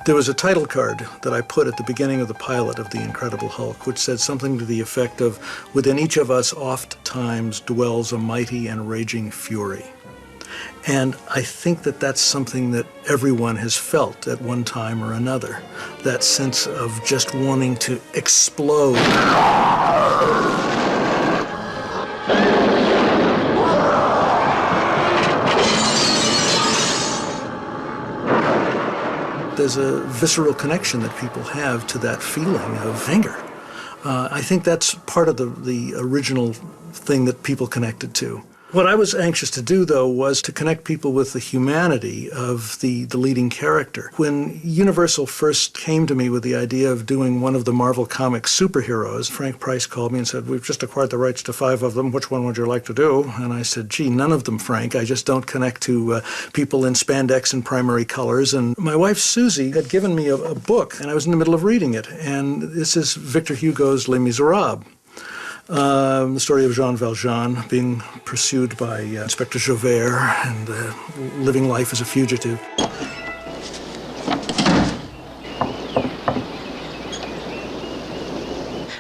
There was a title card that I put at the beginning of the pilot of The Incredible Hulk, which said something to the effect of, "Within each of us oft times dwells a mighty and raging fury." And I think that that's something that everyone has felt at one time or another, that sense of just wanting to explode. There's a visceral connection that people have to that feeling of anger. I think that's part of the original thing that people connected to. What I was anxious to do, though, was to connect people with the humanity of the leading character. When Universal first came to me with the idea of doing one of the Marvel Comics superheroes, Frank Price called me and said, "We've just acquired the rights to 5 of them. Which one would you like to do?" And I said, "Gee, none of them, Frank. I just don't connect to people in spandex and primary colors." And my wife, Susie, had given me a book, and I was in the middle of reading it. And this is Victor Hugo's Les Miserables. The story of Jean Valjean being pursued by Inspector Javert and living life as a fugitive.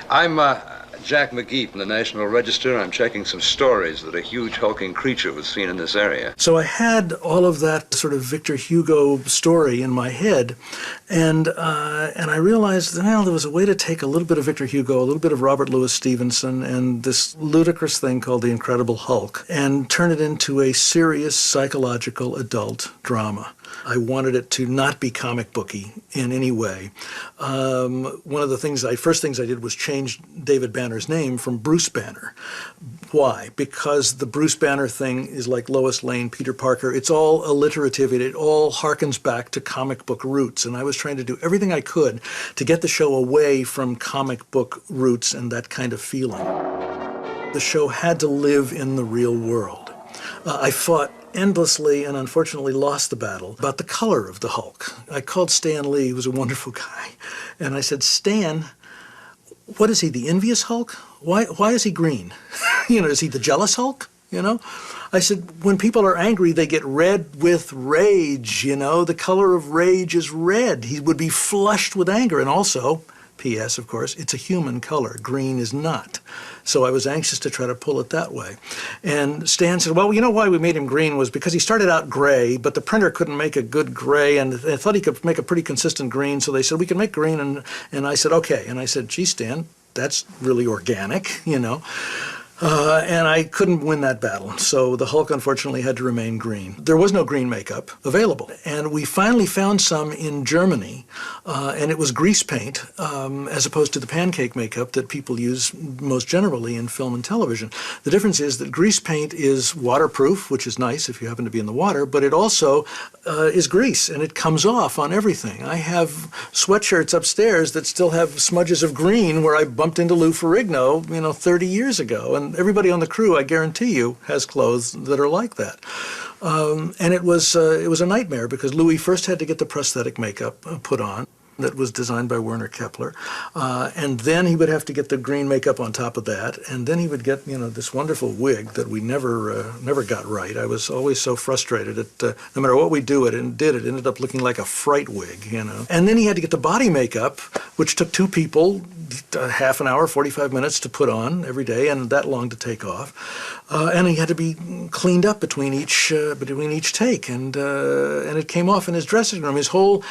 I'm Jack McGee from the National Register. I'm checking some stories that a huge hulking creature was seen in this area. So I had all of that sort of Victor Hugo story in my head, and I realized, well, there was a way to take a little bit of Victor Hugo, a little bit of Robert Louis Stevenson, and this ludicrous thing called The Incredible Hulk, and turn it into a serious psychological adult drama. I wanted it to not be comic booky in any way. One of the first things I did was change David Banner's name from Bruce Banner. Why? Because the Bruce Banner thing is like Lois Lane, Peter Parker. It's all alliterative. It all harkens back to comic book roots. And I was trying to do everything I could to get the show away from comic book roots and that kind of feeling. The show had to live in the real world. I fought endlessly and unfortunately lost the battle about the color of the Hulk. I called Stan Lee, who was a wonderful guy, and I said, "Stan, what is he, the envious Hulk? Why is he green? Is he the jealous Hulk? I said, when people are angry, they get red with rage, the color of rage is red. He would be flushed with anger. And also, P.S., of course, it's a human color. Green is not. So I was anxious to try to pull it that way. And Stan said, well, why we made him green was because he started out gray, but the printer couldn't make a good gray, and they thought he could make a pretty consistent green, so they said, we can make green, and I said, okay. And I said, gee, Stan, that's really organic, And I couldn't win that battle, so the Hulk unfortunately had to remain green. There was no green makeup available, and we finally found some in Germany, and it was grease paint as opposed to the pancake makeup that people use most generally in film and television. The difference is that grease paint is waterproof, which is nice if you happen to be in the water, but it also is grease, and it comes off on everything. I have sweatshirts upstairs that still have smudges of green where I bumped into Lou Ferrigno, 30 years ago, and everybody on the crew, I guarantee you, has clothes that are like that. And it was a nightmare because Louis first had to get the prosthetic makeup put on that was designed by Werner Kepler, and then he would have to get the green makeup on top of that, and then he would get this wonderful wig that we never got right. I was always so frustrated at no matter what we it ended up looking like a fright wig, And then he had to get the body makeup, which took 2 people, half an hour, 45 minutes to put on every day, and that long to take off. And he had to be cleaned up between each take, and it came off in his dressing room. His whole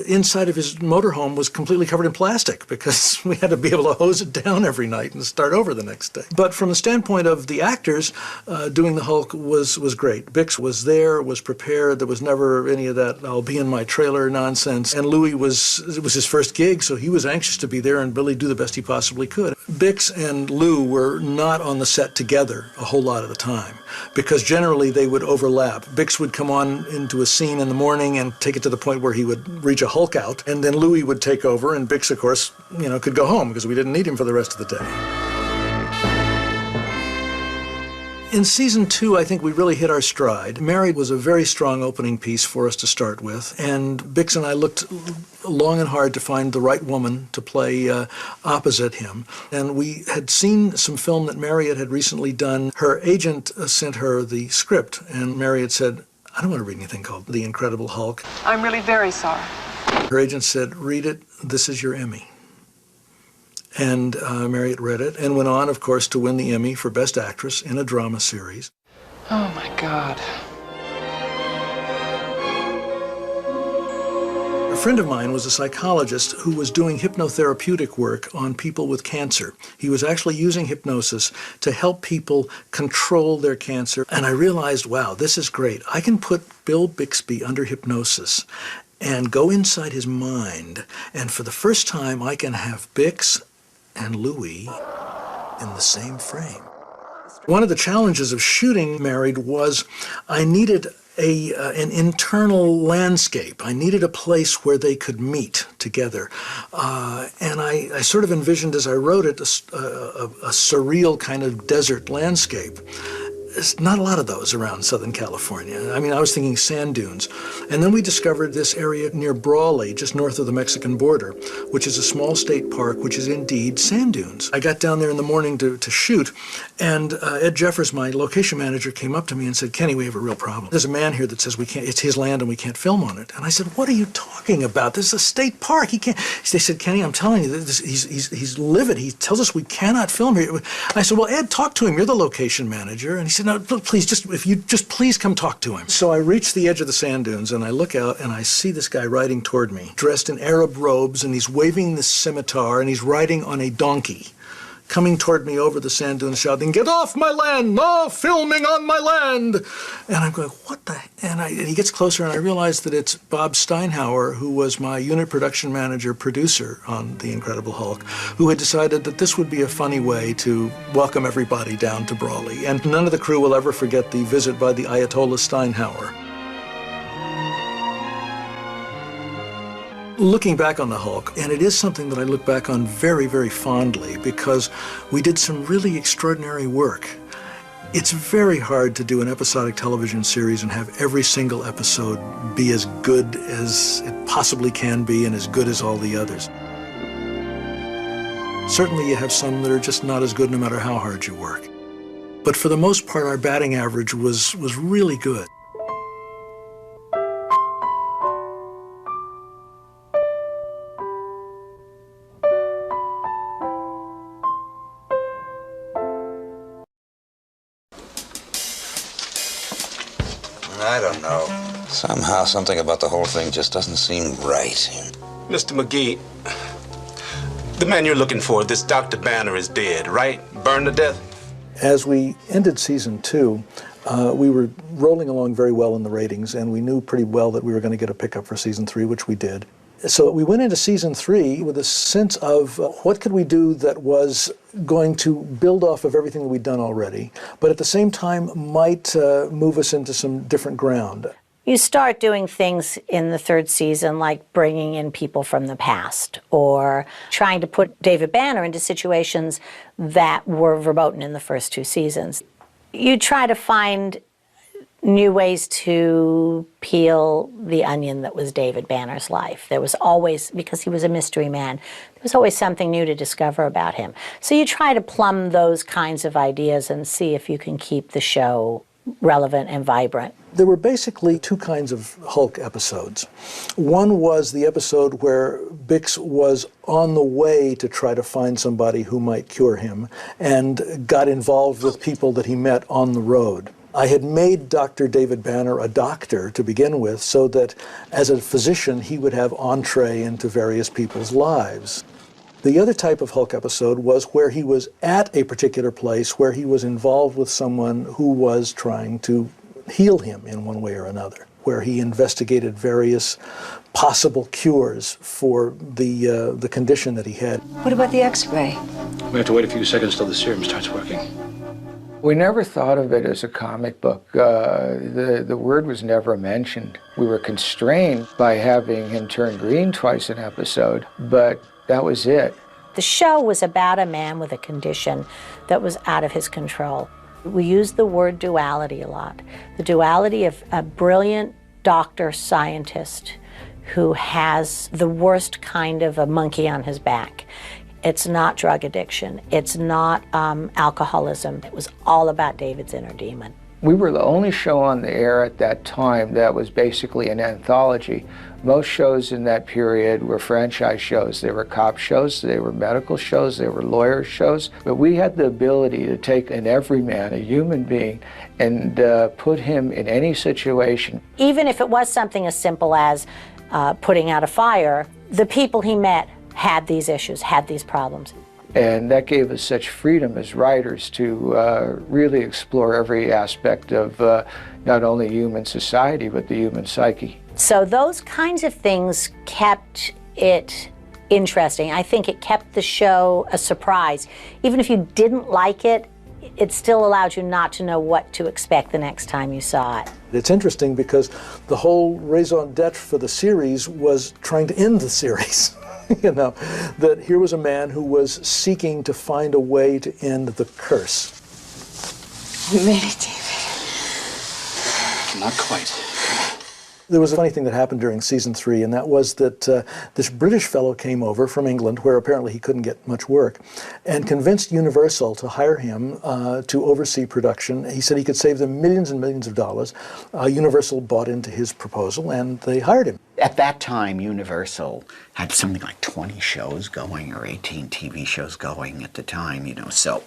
inside of his motorhome was completely covered in plastic because we had to be able to hose it down every night and start over the next day. But from the standpoint of the actors, doing the Hulk was great. Bix was there, was prepared. There was never any of that "I'll be in my trailer" nonsense. And Louis it was his first gig, so he was anxious to be there and really do the best he possibly could. Bix and Lou were not on the set together a whole lot of the time because generally they would overlap. Bix would come on into a scene in the morning and take it to the point where he would reach a Hulk out, and then Louis would take over, and Bix, of course, could go home because we didn't need him for the rest of the day. In season 2, I think we really hit our stride. Married was a very strong opening piece for us to start with, and Bix and I looked long and hard to find the right woman to play opposite him. And we had seen some film that Marriott had recently done. Her agent sent her the script, and Marriott said, I don't want to read anything called The Incredible Hulk. I'm really very sorry. Her agent said, "Read it, this is your Emmy." And Marriott read it and went on, of course, to win the Emmy for Best Actress in a Drama Series. Oh, my God. A friend of mine was a psychologist who was doing hypnotherapeutic work on people with cancer. He was actually using hypnosis to help people control their cancer. And I realized, wow, this is great. I can put Bill Bixby under hypnosis and go inside his mind. And for the first time, I can have Bix and Louis in the same frame. One of the challenges of shooting Married was I needed an internal landscape. I needed a place where they could meet together. And I sort of envisioned as I wrote it a surreal kind of desert landscape. There's not a lot of those around Southern California. I mean, I was thinking sand dunes. And then we discovered this area near Brawley, just north of the Mexican border, which is a small state park, which is indeed sand dunes. I got down there in the morning to shoot, and Ed Jeffers, my location manager, came up to me and said, "Kenny, we have a real problem. There's a man here that says we can't, it's his land and we can't film on it." And I said, "What are you talking about? This is a state park. He can't." They said, "Kenny, I'm telling you, he's livid. He tells us we cannot film here." I said, "Well, Ed, talk to him. You're the location manager." And he said, "No, please, please come talk to him." So I reach the edge of the sand dunes and I look out and I see this guy riding toward me, dressed in Arab robes, and he's waving this scimitar and he's riding on a donkey, coming toward me over the sand dunes, shouting, "Get off my land! No filming on my land!" And I'm going, what the? And he gets closer and I realize that it's Bob Steinhauer, who was my unit production manager, producer on The Incredible Hulk, who had decided that this would be a funny way to welcome everybody down to Brawley. And none of the crew will ever forget the visit by the Ayatollah Steinhauer. Looking back on the Hulk, and it is something that I look back on very, very fondly because we did some really extraordinary work. It's very hard to do an episodic television series and have every single episode be as good as it possibly can be and as good as all the others. Certainly you have some that are just not as good no matter how hard you work. But for the most part, our batting average was really good. I don't know. Somehow, something about the whole thing just doesn't seem right. Mr. McGee, the man you're looking for, this Dr. Banner, is dead, right? Burned to death? As we ended season 2, we were rolling along very well in the ratings, and we knew pretty well that we were going to get a pickup for season 3, which we did. So we went into season 3 with a sense of what could we do that was going to build off of everything that we'd done already, but at the same time might move us into some different ground. You start doing things in the 3rd season like bringing in people from the past or trying to put David Banner into situations that were verboten in the first 2 seasons. You try to find new ways to peel the onion that was David Banner's life. There was always, because he was a mystery man, there was always something new to discover about him. So you try to plumb those kinds of ideas and see if you can keep the show relevant and vibrant. There were basically 2 kinds of Hulk episodes. One was the episode where Bix was on the way to try to find somebody who might cure him and got involved with people that he met on the road. I had made Dr. David Banner a doctor to begin with so that as a physician he would have entree into various people's lives. The other type of Hulk episode was where he was at a particular place where he was involved with someone who was trying to heal him in one way or another, where he investigated various possible cures for the condition that he had. What about the X-ray? We have to wait a few seconds till the serum starts working. We never thought of it as a comic book. The word was never mentioned. We were constrained by having him turn green twice an episode, but that was it. The show was about a man with a condition that was out of his control. We used the word duality a lot. The duality of a brilliant doctor scientist who has the worst kind of a monkey on his back. It's not drug addiction. It's not alcoholism. It was all about David's inner demon. We were the only show on the air at that time that was basically an anthology. Most shows in that period were franchise shows. They were cop shows, they were medical shows, they were lawyer shows. But we had the ability to take an everyman, a human being, and put him in any situation. Even if it was something as simple as putting out a fire, the people he met had these issues, had these problems. And that gave us such freedom as writers to really explore every aspect of not only human society, but the human psyche. So those kinds of things kept it interesting. I think it kept the show a surprise. Even if you didn't like it, it still allowed you not to know what to expect the next time you saw it. It's interesting because the whole raison d'etre for the series was trying to end the series. You know, that here was a man who was seeking to find a way to end the curse. We made it, David. Not quite. There was a funny thing that happened during season 3, and that was that this British fellow came over from England, where apparently he couldn't get much work, and convinced Universal to hire him to oversee production. He said he could save them millions and millions of dollars. Universal bought into his proposal, and they hired him. At that time, Universal had something like 20 shows going or 18 TV shows going at the time, so,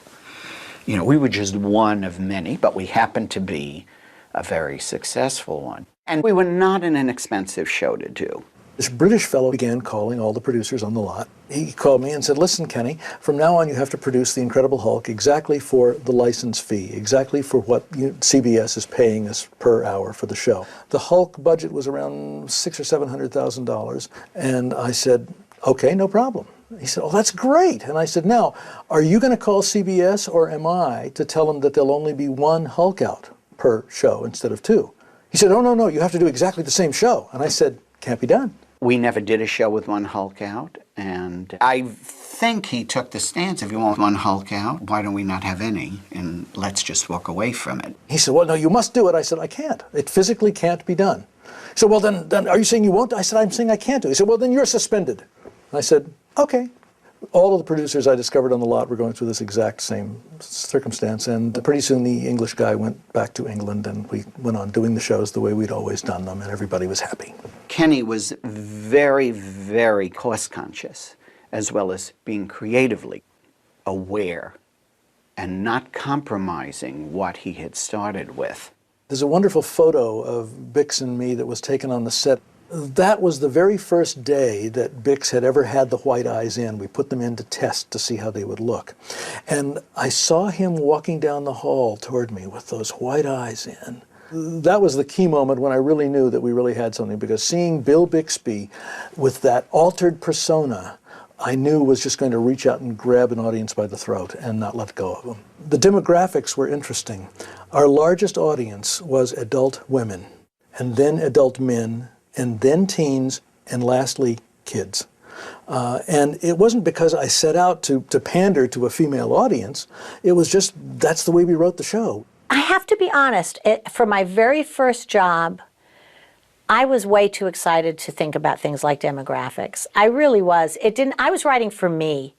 we were just one of many, but we happened to be a very successful one. And we were not an inexpensive show to do. This British fellow began calling all the producers on the lot. He called me and said, listen, Kenny, from now on you have to produce The Incredible Hulk exactly for the license fee, exactly for what CBS is paying us per hour for the show. The Hulk budget was around $600,000 or $700,000, and I said, okay, no problem. He said, oh, that's great. And I said, now, are you going to call CBS or am I to tell them that there'll only be one Hulk out per show instead of 2? He said, oh, no, you have to do exactly the same show. And I said, can't be done. We never did a show with one Hulk out, and I think he took the stance, if you want one Hulk out, why don't we not have any, and let's just walk away from it. He said, well, no, you must do it. I said, I can't. It physically can't be done. He said, well, then are you saying you won't? I said, I'm saying I can't do it. He said, well, then you're suspended. I said, okay. All of the producers I discovered on the lot were going through this exact same circumstance, and pretty soon the English guy went back to England, and we went on doing the shows the way we'd always done them, and everybody was happy. Kenny was very, very cost-conscious, as well as being creatively aware and not compromising what he had started with. There's a wonderful photo of Bix and me that was taken on the set. That was the very first day that Bix had ever had the white eyes in. We put them in to test to see how they would look. And I saw him walking down the hall toward me with those white eyes in. That was the key moment when I really knew that we really had something, because seeing Bill Bixby with that altered persona, I knew was just going to reach out and grab an audience by the throat and not let go of them. The demographics were interesting. Our largest audience was adult women, and then adult men, and then teens, and lastly, kids. And it wasn't because I set out to pander to a female audience. It was just, that's the way we wrote the show. I have to be honest, for my very first job, I was way too excited to think about things like demographics. I really was. I was writing for me.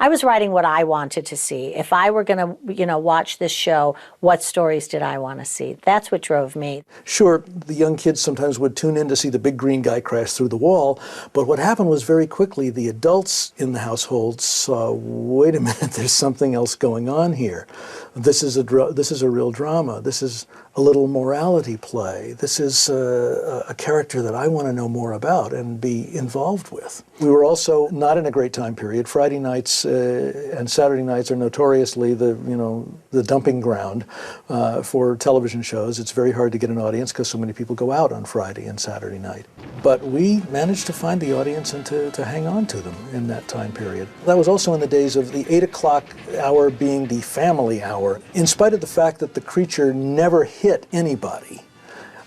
I was writing what I wanted to see. If I were going to, watch this show, what stories did I want to see? That's what drove me. Sure, the young kids sometimes would tune in to see the big green guy crash through the wall, but what happened was very quickly the adults in the household saw, wait a minute, there's something else going on here. This is a real drama. This is a little morality play. This is a character that I want to know more about and be involved with. We were also not in a great time period. Friday nights and Saturday nights are notoriously the dumping ground for television shows. It's very hard to get an audience because so many people go out on Friday and Saturday night. But we managed to find the audience and to hang on to them in that time period. That was also in the days of the 8 o'clock hour being the family hour. In spite of the fact that the creature never hit anybody,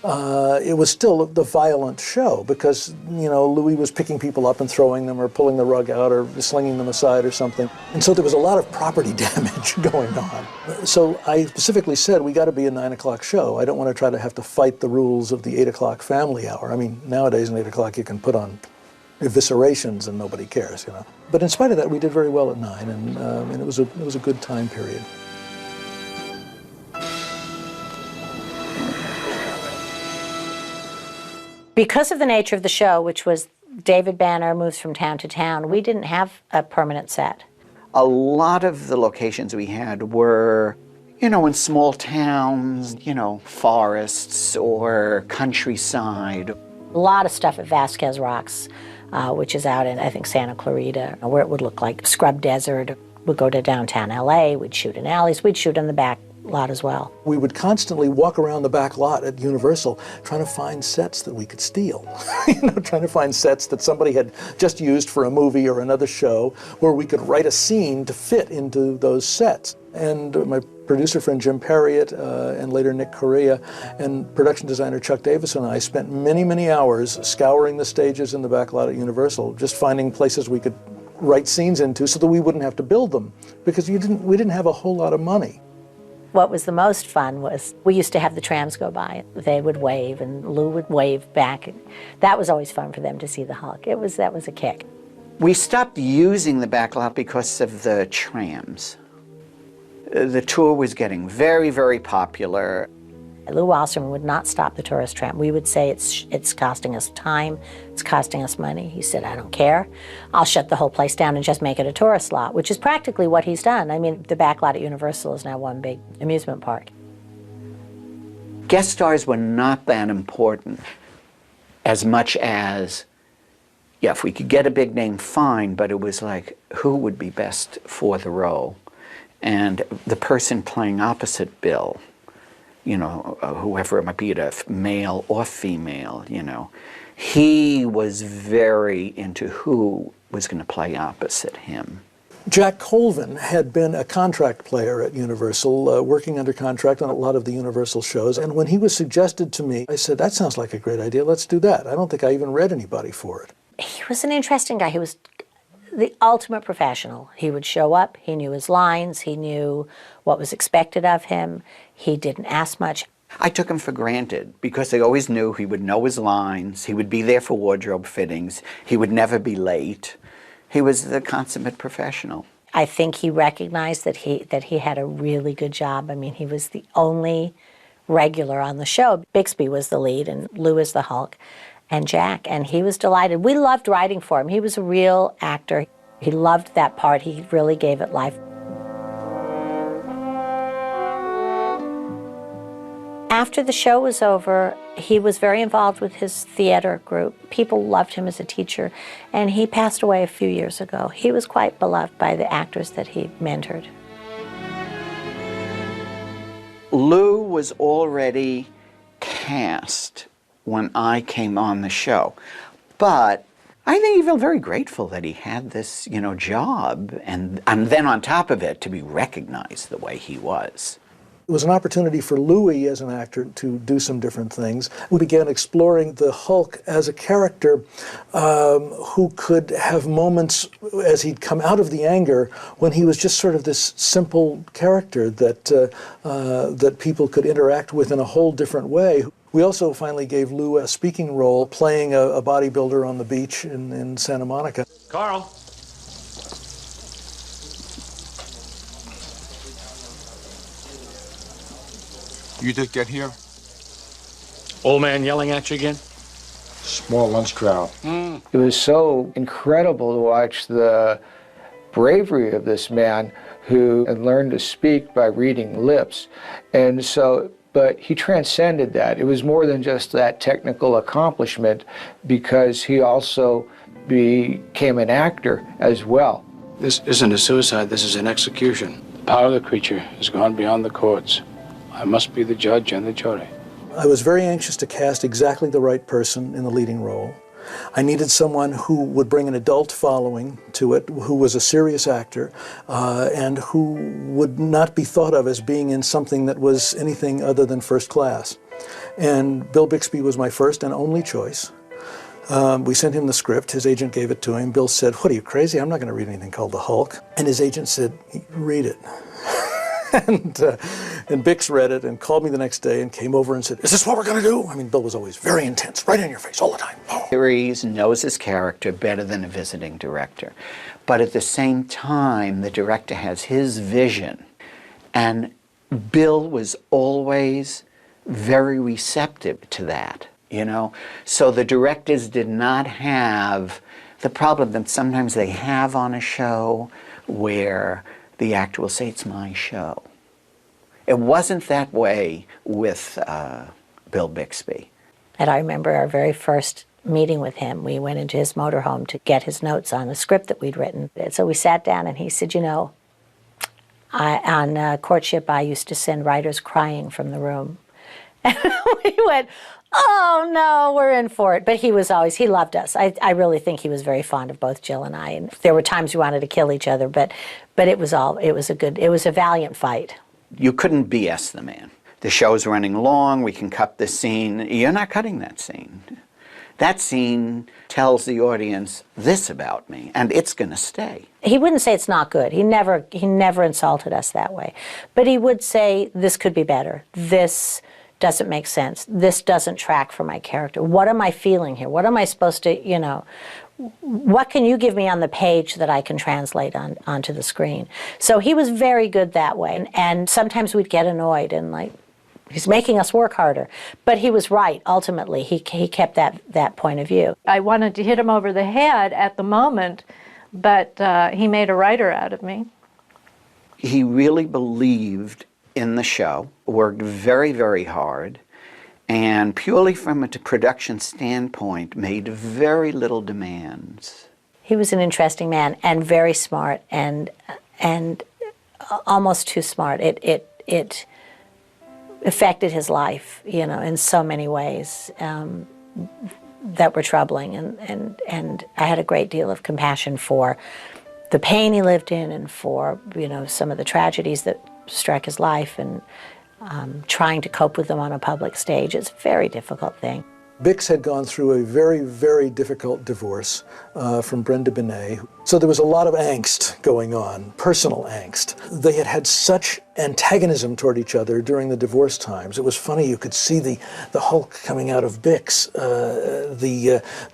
it was still the violent show because, Louis was picking people up and throwing them or pulling the rug out or slinging them aside or something. And so there was a lot of property damage going on. So I specifically said, we got to be a 9 o'clock show. I don't want to try to have to fight the rules of the 8 o'clock family hour. I mean, nowadays at 8 o'clock you can put on eviscerations and nobody cares, But in spite of that, we did very well at 9, and it was a good time period. Because of the nature of the show, which was David Banner moves from town to town, we didn't have a permanent set. A lot of the locations we had were, you know, in small towns, you know, forests or countryside. A lot of stuff at Vasquez Rocks, which is out in, I think, Santa Clarita, where it would look like scrub desert. We'd go to downtown LA, we'd shoot in alleys, we'd shoot in the back lot as well. We would constantly walk around the back lot at Universal trying to find sets that we could steal. Trying to find sets that somebody had just used for a movie or another show, where we could write a scene to fit into those sets. And my producer friend Jim Perriott, and later Nick Correa, and production designer Chuck Davis and I spent many, many hours scouring the stages in the back lot at Universal, just finding places we could write scenes into so that we wouldn't have to build them, because we didn't have a whole lot of money. What was the most fun was we used to have the trams go by. They would wave and Lou would wave back. That was always fun for them to see the Hulk. That was a kick. We stopped using the backlot because of the trams. The tour was getting very, very popular. Lou Wasserman would not stop the tourist tram. We would say it's costing us time, it's costing us money. He said, I don't care. I'll shut the whole place down and just make it a tourist lot, which is practically what he's done. I mean, the back lot at Universal is now one big amusement park. Guest stars were not that important as much as, yeah, if we could get a big name, fine, but it was like, who would be best for the role? And the person playing opposite Bill, you know, whoever it might be, male or female, you know, he was very into who was going to play opposite him. Jack Colvin had been a contract player at Universal, working under contract on a lot of the Universal shows, and when he was suggested to me, I said, that sounds like a great idea, let's do that. I don't think I even read anybody for it. He was an interesting guy. He was the ultimate professional. He would show up, he knew his lines, he knew what was expected of him, he didn't ask much. I took him for granted because I always knew he would know his lines, he would be there for wardrobe fittings, he would never be late. He was the consummate professional. I think he recognized that he had a really good job. I mean, he was the only regular on the show. Bixby was the lead and Lou is the Hulk and Jack, and he was delighted. We loved writing for him. He was a real actor. He loved that part. He really gave it life. After the show was over, he was very involved with his theater group. People loved him as a teacher, and he passed away a few years ago. He was quite beloved by the actors that he mentored. Lou was already cast when I came on the show, but I think he felt very grateful that he had this, you know, job, and then on top of it, to be recognized the way he was. It was an opportunity for Louis as an actor to do some different things. We began exploring the Hulk as a character who could have moments as he'd come out of the anger when he was just sort of this simple character that, that people could interact with in a whole different way. We also finally gave Lou a speaking role playing a bodybuilder on the beach in Santa Monica. Carl. You just get here? Old man yelling at you again? Small lunch crowd. It was so incredible to watch the bravery of this man who had learned to speak by reading lips. And so, but he transcended that. It was more than just that technical accomplishment, because he also became an actor as well. This isn't a suicide, this is an execution. The power of the creature has gone beyond the courts. I must be the judge and the jury. I was very anxious to cast exactly the right person in the leading role. I needed someone who would bring an adult following to it, who was a serious actor, and who would not be thought of as being in something that was anything other than first class. And Bill Bixby was my first and only choice. We sent him the script, his agent gave it to him. Bill said, "What, are you crazy? I'm not going to read anything called The Hulk." And his agent said, "Read it." And Bix read it and called me the next day and came over and said, "Is this what we're going to do?" I mean, Bill was always very intense, right in your face all the time. Oh. He knows his character better than a visiting director. But at the same time, the director has his vision. And Bill was always very receptive to that. you know? So the directors did not have the problem that sometimes they have on a show where the actor will say, it's my show. It wasn't that way with Bill Bixby. And I remember our very first meeting with him. We went into his motorhome to get his notes on a script that we'd written. And so we sat down and he said, you know, on Courtship, I used to send writers crying from the room. And we went, oh no, we're in for it. But he loved us. I really think he was very fond of both Jill and I. And there were times we wanted to kill each other, but it was a valiant fight. You couldn't BS the man. The show's running long, we can cut the scene. You're not cutting that scene. That scene tells the audience this about me, and it's going to stay. He wouldn't say it's not good. He never insulted us that way. But he would say, this could be better. This doesn't make sense. This doesn't track for my character. What am I feeling here? What am I supposed to, you know, what can you give me on the page that I can translate onto the screen? So he was very good that way. And sometimes we'd get annoyed and like, he's making us work harder. But he was right, ultimately. He kept that point of view. I wanted to hit him over the head at the moment, but he made a writer out of me. He really believed in the show, worked very, very hard, and purely from a production standpoint, made very little demands. He was an interesting man and very smart and almost too smart. It affected his life, you know, in so many ways that were troubling. And I had a great deal of compassion for the pain he lived in and for, you know, some of the tragedies that struck his life and trying to cope with them on a public stage. It's a very difficult thing. Bix had gone through a very, very difficult divorce from Brenda Benet. So there was a lot of angst going on, personal angst. They had had such antagonism toward each other during the divorce times. It was funny, you could see the Hulk coming out of Bix,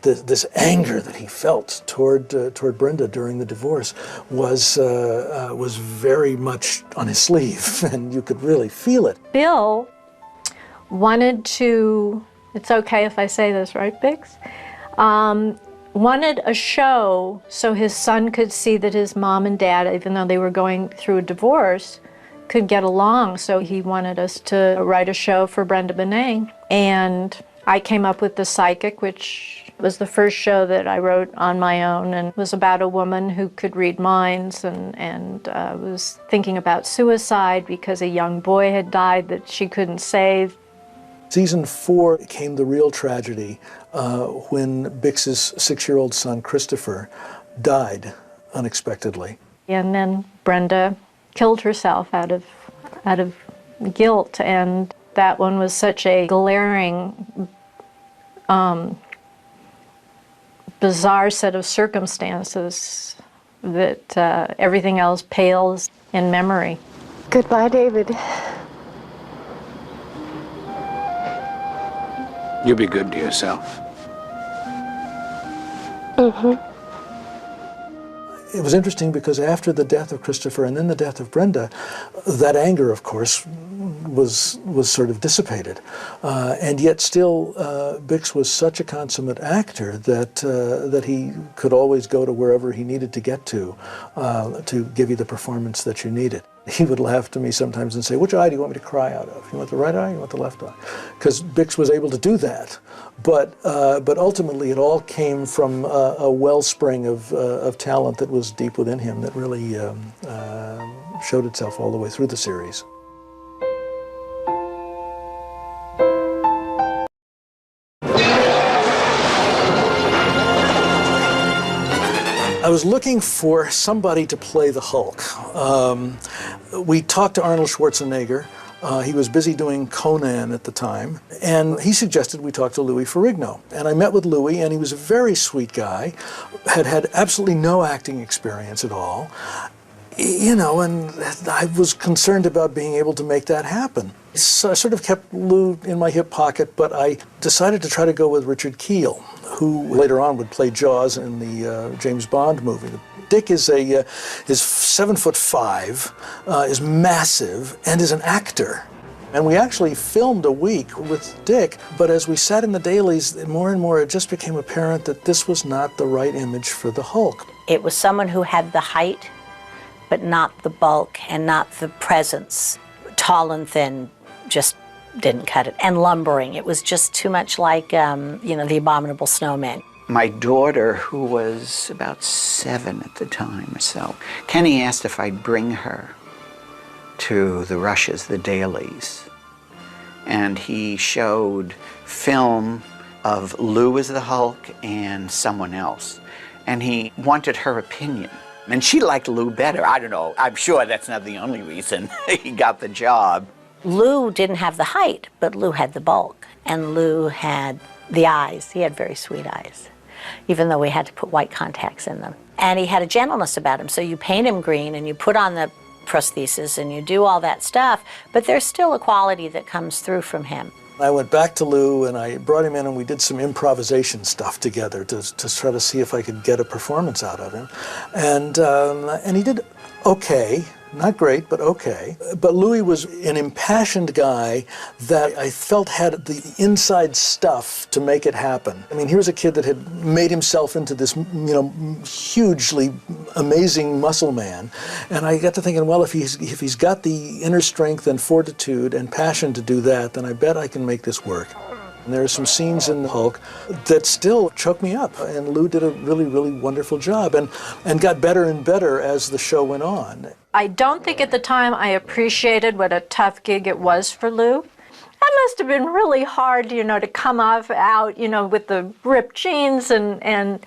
this anger that he felt toward Brenda during the divorce was very much on his sleeve, and you could really feel it. Bill wanted to, it's okay if I say this, right, Bix? Wanted a show so his son could see that his mom and dad, even though they were going through a divorce, could get along. So he wanted us to write a show for Brenda Benet. And I came up with The Psychic, which was the first show that I wrote on my own, and was about a woman who could read minds and was thinking about suicide because a young boy had died that she couldn't save. Season 4 came the real tragedy when Bix's 6-year-old son, Christopher, died unexpectedly. And then Brenda killed herself out of guilt, and that one was such a glaring, bizarre set of circumstances that everything else pales in memory. Goodbye, David. You be good to yourself. It was interesting because after the death of Christopher and then the death of Brenda, that anger, of course, was sort of dissipated. And yet still, Bix was such a consummate actor that he could always go to wherever he needed to get to give you the performance that you needed. He would laugh to me sometimes and say, which eye do you want me to cry out of? You want the right eye or you want the left eye? Because Bix was able to do that. But ultimately it all came from a wellspring of talent that was deep within him that really showed itself all the way through the series. I was looking for somebody to play the Hulk. We talked to Arnold Schwarzenegger. He was busy doing Conan at the time, and he suggested we talk to Louis Ferrigno. And I met with Louis, and he was a very sweet guy, had absolutely no acting experience at all. You know, and I was concerned about being able to make that happen. So I sort of kept Lou in my hip pocket, but I decided to try to go with Richard Kiel, who later on would play Jaws in the James Bond movie. Dick is 7'5", is massive, and is an actor. And we actually filmed a week with Dick, but as we sat in the dailies, more and more it just became apparent that this was not the right image for the Hulk. It was someone who had the height, but not the bulk and not the presence. Tall and thin just didn't cut it. And lumbering. It was just too much like, the Abominable Snowman. My daughter, who was about 7 at the time or so, Kenny asked if I'd bring her to the rushes, the dailies. And he showed film of Lou as the Hulk and someone else. And he wanted her opinion. And she liked Lou better. I don't know. I'm sure that's not the only reason he got the job. Lou didn't have the height, but Lou had the bulk. And Lou had the eyes. He had very sweet eyes, even though we had to put white contacts in them. And he had a gentleness about him. So you paint him green and you put on the prosthesis and you do all that stuff, but there's still a quality that comes through from him. I went back to Lou and I brought him in and we did some improvisation stuff together to try to see if I could get a performance out of him. And he did okay. Not great, but okay. But Louis was an impassioned guy that I felt had the inside stuff to make it happen. I mean, here was a kid that had made himself into this, hugely amazing muscle man. And I got to thinking, well, if he's got the inner strength and fortitude and passion to do that, then I bet I can make this work. And there are some scenes in the Hulk that still choke me up. And Lou did a really, really wonderful job and got better and better as the show went on. I don't think at the time I appreciated what a tough gig it was for Lou. That must have been really hard, to come out, with the ripped jeans and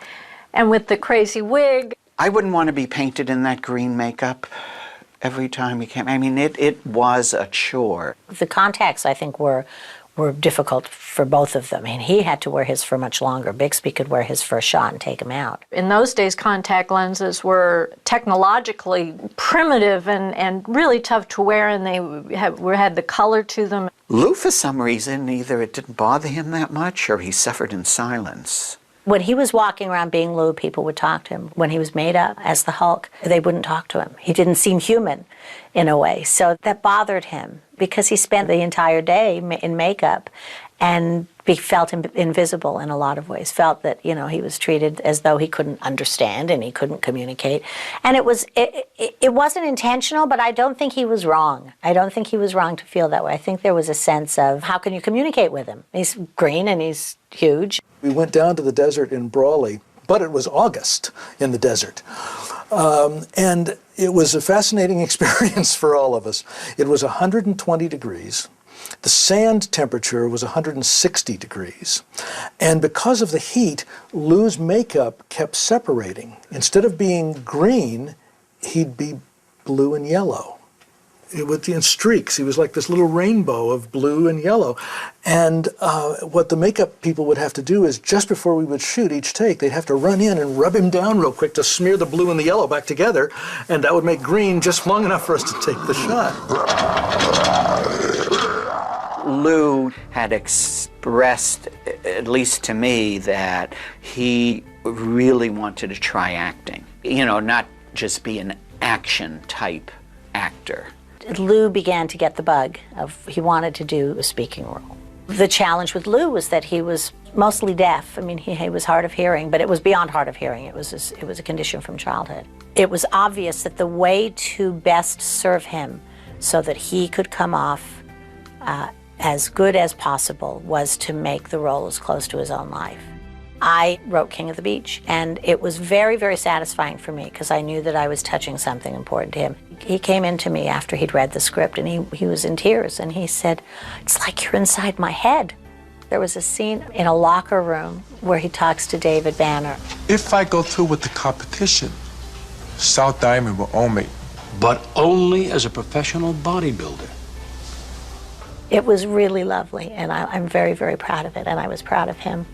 with the crazy wig. I wouldn't want to be painted in that green makeup every time he came. I mean, it was a chore. The contacts, I think, were difficult for both of them. I mean, he had to wear his for much longer. Bixby could wear his for a shot and take him out. In those days, contact lenses were technologically primitive and really tough to wear, and they had the color to them. Lou, for some reason, either it didn't bother him that much or he suffered in silence. When he was walking around being Lou, people would talk to him. When he was made up as the Hulk, they wouldn't talk to him. He didn't seem human in a way. So that bothered him because he spent the entire day in makeup and he felt invisible in a lot of ways, felt that, he was treated as though he couldn't understand and he couldn't communicate. And it wasn't intentional, but I don't think he was wrong. I don't think he was wrong to feel that way. I think there was a sense of, how can you communicate with him? He's green and he's huge. We went down to the desert in Brawley, but it was August in the desert. And it was a fascinating experience for all of us. It was 120 degrees. The sand temperature was 160 degrees. And because of the heat, Lou's makeup kept separating. Instead of being green, he'd be blue and yellow. It was in streaks. He was like this little rainbow of blue and yellow. And what the makeup people would have to do is just before we would shoot each take, they'd have to run in and rub him down real quick to smear the blue and the yellow back together. And that would make green just long enough for us to take the shot. Lou had expressed, at least to me, that he really wanted to try acting. Not just be an action type actor. Lou began to get the bug of he wanted to do a speaking role. The challenge with Lou was that he was mostly deaf. I mean, he was hard of hearing, but it was beyond hard of hearing. It was a condition from childhood. It was obvious that the way to best serve him so that he could come off as good as possible was to make the role as close to his own life. I wrote King of the Beach, and it was very, very satisfying for me because I knew that I was touching something important to him. He came into me after he'd read the script, and he was in tears, and he said, "It's like you're inside my head." There was a scene in a locker room where he talks to David Banner. If I go through with the competition, South Diamond will own me. But only as a professional bodybuilder. It was really lovely, and I'm very, very proud of it, and I was proud of him.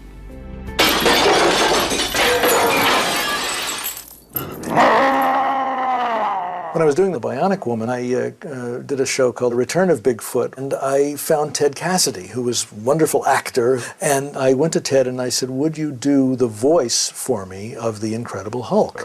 When I was doing The Bionic Woman, I did a show called Return of Bigfoot, and I found Ted Cassidy, who was a wonderful actor, and I went to Ted and I said, would you do the voice for me of the Incredible Hulk?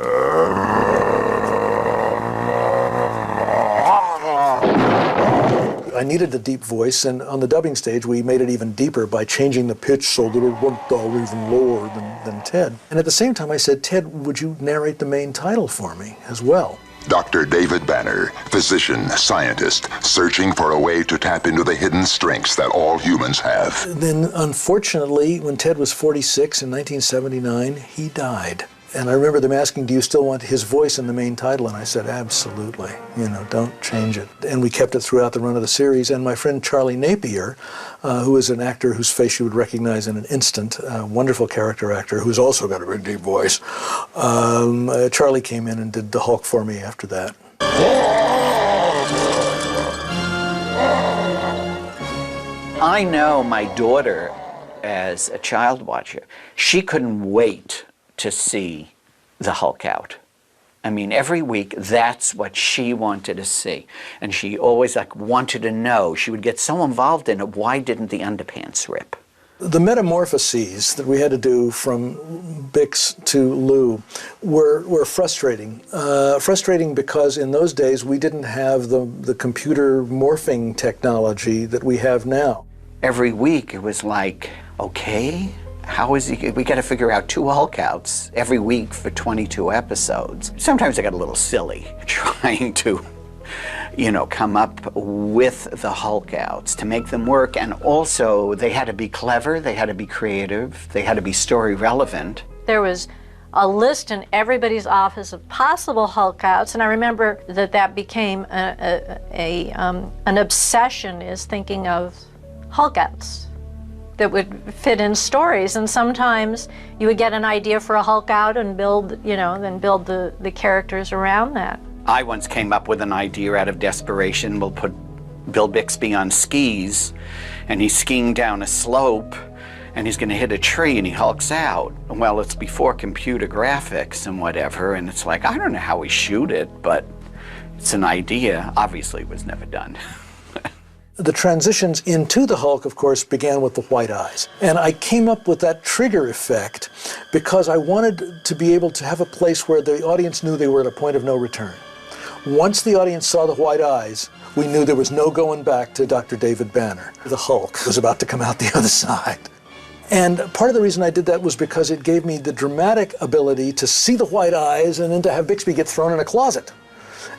I needed a deep voice, and on the dubbing stage, we made it even deeper by changing the pitch so that it went even lower than Ted. And at the same time, I said, Ted, would you narrate the main title for me as well? Dr. David Banner, physician, scientist, searching for a way to tap into the hidden strengths that all humans have. Then, unfortunately, when Ted was 46 in 1979, he died. And I remember them asking, do you still want his voice in the main title? And I said, absolutely, don't change it. And we kept it throughout the run of the series. And my friend Charlie Napier, who is an actor whose face you would recognize in an instant, a wonderful character actor who's also got a very deep voice, Charlie came in and did the Hulk for me after that. I know my daughter, as a child watcher, she couldn't wait to see the Hulk out. I mean, every week, that's what she wanted to see. And she always wanted to know. She would get so involved in it, why didn't the underpants rip? The metamorphoses that we had to do from Bix to Lou were frustrating. Frustrating because in those days we didn't have the computer morphing technology that we have now. Every week it was like, okay, how is he? We got to figure out 2 Hulk outs every week for 22 episodes. Sometimes I got a little silly trying to, come up with the Hulk outs to make them work. And also, they had to be clever, they had to be creative, they had to be story relevant. There was a list in everybody's office of possible Hulk outs, and I remember that became an obsession, is thinking of Hulk outs that would fit in stories. And sometimes you would get an idea for a Hulk out and build, then build the characters around that. I once came up with an idea out of desperation. We'll put Bill Bixby on skis, and he's skiing down a slope, and he's going to hit a tree, and he hulks out. Well, it's before computer graphics and whatever, and it's like, I don't know how we shoot it, but it's an idea. Obviously, it was never done. The transitions into the Hulk, of course, began with the white eyes. And I came up with that trigger effect because I wanted to be able to have a place where the audience knew they were at a point of no return. Once the audience saw the white eyes, we knew there was no going back to Dr. David Banner. The Hulk was about to come out the other side. And part of the reason I did that was because it gave me the dramatic ability to see the white eyes and then to have Bixby get thrown in a closet.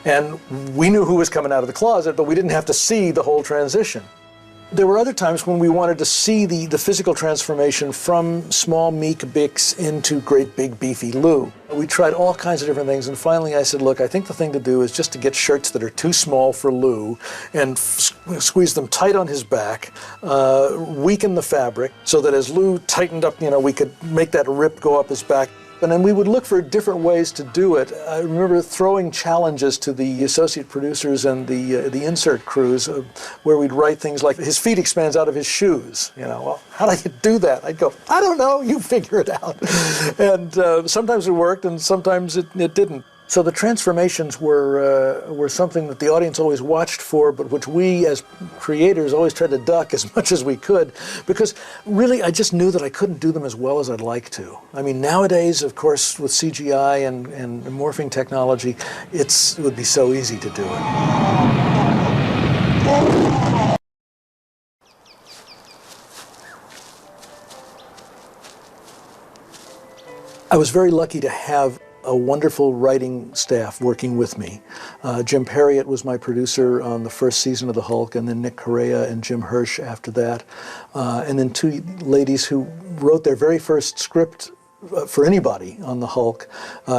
And we knew who was coming out of the closet, but we didn't have to see the whole transition. There were other times when we wanted to see the physical transformation from small, meek Bix into great, big, beefy Lou. We tried all kinds of different things, and finally I said, look, I think the thing to do is just to get shirts that are too small for Lou and squeeze them tight on his back, weaken the fabric, so that as Lou tightened up, we could make that rip go up his back. And then we would look for different ways to do it. I remember throwing challenges to the associate producers and the insert crews where we'd write things like, his feet expands out of his shoes. Well, how do you do that? I'd go, I don't know, you figure it out. And sometimes it worked and sometimes it didn't. So the transformations were something that the audience always watched for, but which we as creators always tried to duck as much as we could, because really I just knew that I couldn't do them as well as I'd like to. I mean, nowadays, of course, with CGI and morphing technology, it would be so easy to do it. I was very lucky to have a wonderful writing staff working with me. Jim Perriott was my producer on the first season of The Hulk, and then Nick Correa and Jim Hirsch after that. And then 2 ladies who wrote their very first script for anybody on The Hulk,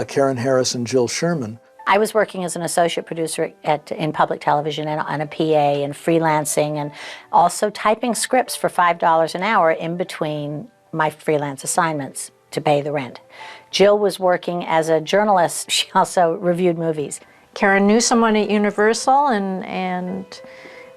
Karen Harris and Jill Sherman. I was working as an associate producer in public television and on a PA and freelancing, and also typing scripts for $5 an hour in between my freelance assignments to pay the rent. Jill was working as a journalist. She also reviewed movies. Karen knew someone at Universal, and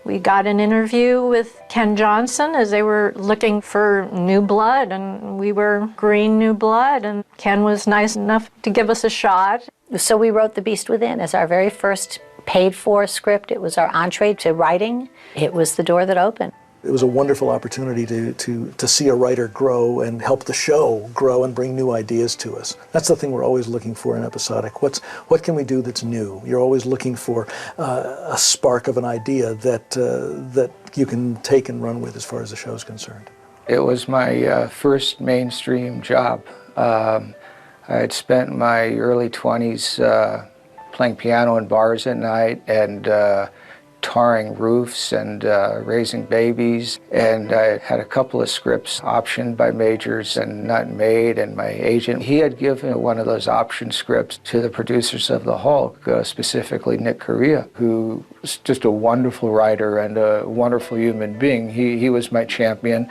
we got an interview with Ken Johnson as they were looking for new blood, and we were green new blood, and Ken was nice enough to give us a shot. So we wrote The Beast Within as our very first paid-for script. It was our entree to writing. It was the door that opened. It was a wonderful opportunity to see a writer grow and help the show grow and bring new ideas to us. That's the thing we're always looking for in episodic. What can we do that's new? You're always looking for a spark of an idea that you can take and run with as far as the show's concerned. It was my first mainstream job. I had spent my early 20s playing piano in bars at night and tarring roofs and raising babies, and I had a couple of scripts optioned by majors and not made, and my agent, he had given one of those option scripts to the producers of The Hulk, specifically Nick Correa, who was just a wonderful writer and a wonderful human being. He was my champion,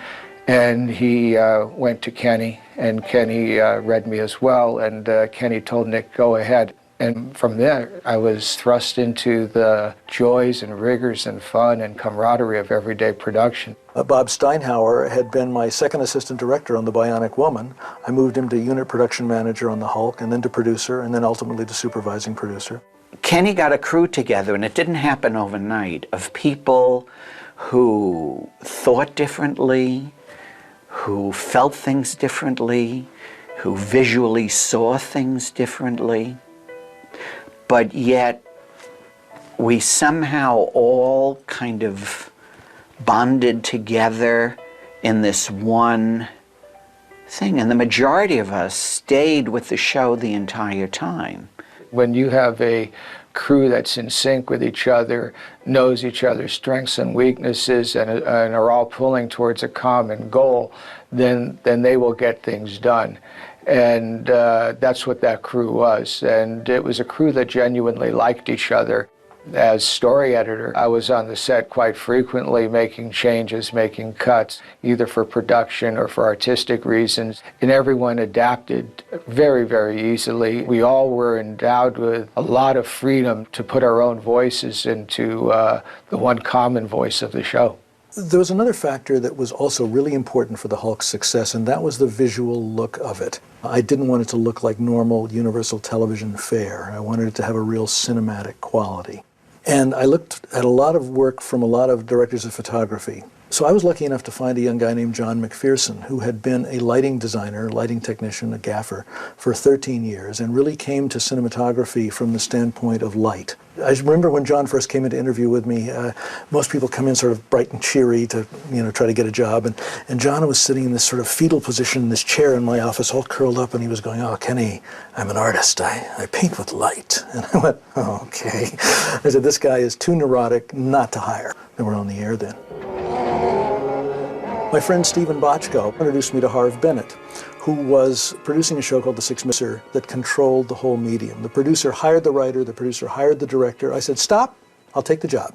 and he went to Kenny, and Kenny read me as well, and Kenny told Nick, go ahead. And from there, I was thrust into the joys and rigors and fun and camaraderie of everyday production. Bob Steinhauer had been my second assistant director on The Bionic Woman. I moved him to unit production manager on The Hulk, and then to producer, and then ultimately to supervising producer. Kenny got a crew together, and it didn't happen overnight, of people who thought differently, who felt things differently, who visually saw things differently. But yet, we somehow all kind of bonded together in this one thing. And the majority of us stayed with the show the entire time. When you have a crew that's in sync with each other, knows each other's strengths and weaknesses, and are all pulling towards a common goal, then they will get things done. And that's what that crew was. And it was a crew that genuinely liked each other. As story editor, I was on the set quite frequently making changes, making cuts, either for production or for artistic reasons. And everyone adapted very, very easily. We all were endowed with a lot of freedom to put our own voices into the one common voice of the show. There was another factor that was also really important for the Hulk's success, and that was the visual look of it. I didn't want it to look like normal Universal television fare. I wanted it to have a real cinematic quality. And I looked at a lot of work from a lot of directors of photography. So I was lucky enough to find a young guy named John McPherson, who had been a lighting designer, lighting technician, a gaffer, for 13 years, and really came to cinematography from the standpoint of light. I remember when John first came in to interview with me, most people come in sort of bright and cheery to, try to get a job, and John was sitting in this sort of fetal position in this chair in my office, all curled up, and he was going, "Oh, Kenny, I'm an artist. I paint with light." And I went, "Oh, okay." I said, "This guy is too neurotic not to hire." They were on the air then. My friend Stephen Bochco introduced me to Harve Bennett, who was producing a show called The Six Misser that controlled the whole medium. The producer hired the writer, the producer hired the director. I said, "Stop, I'll take the job."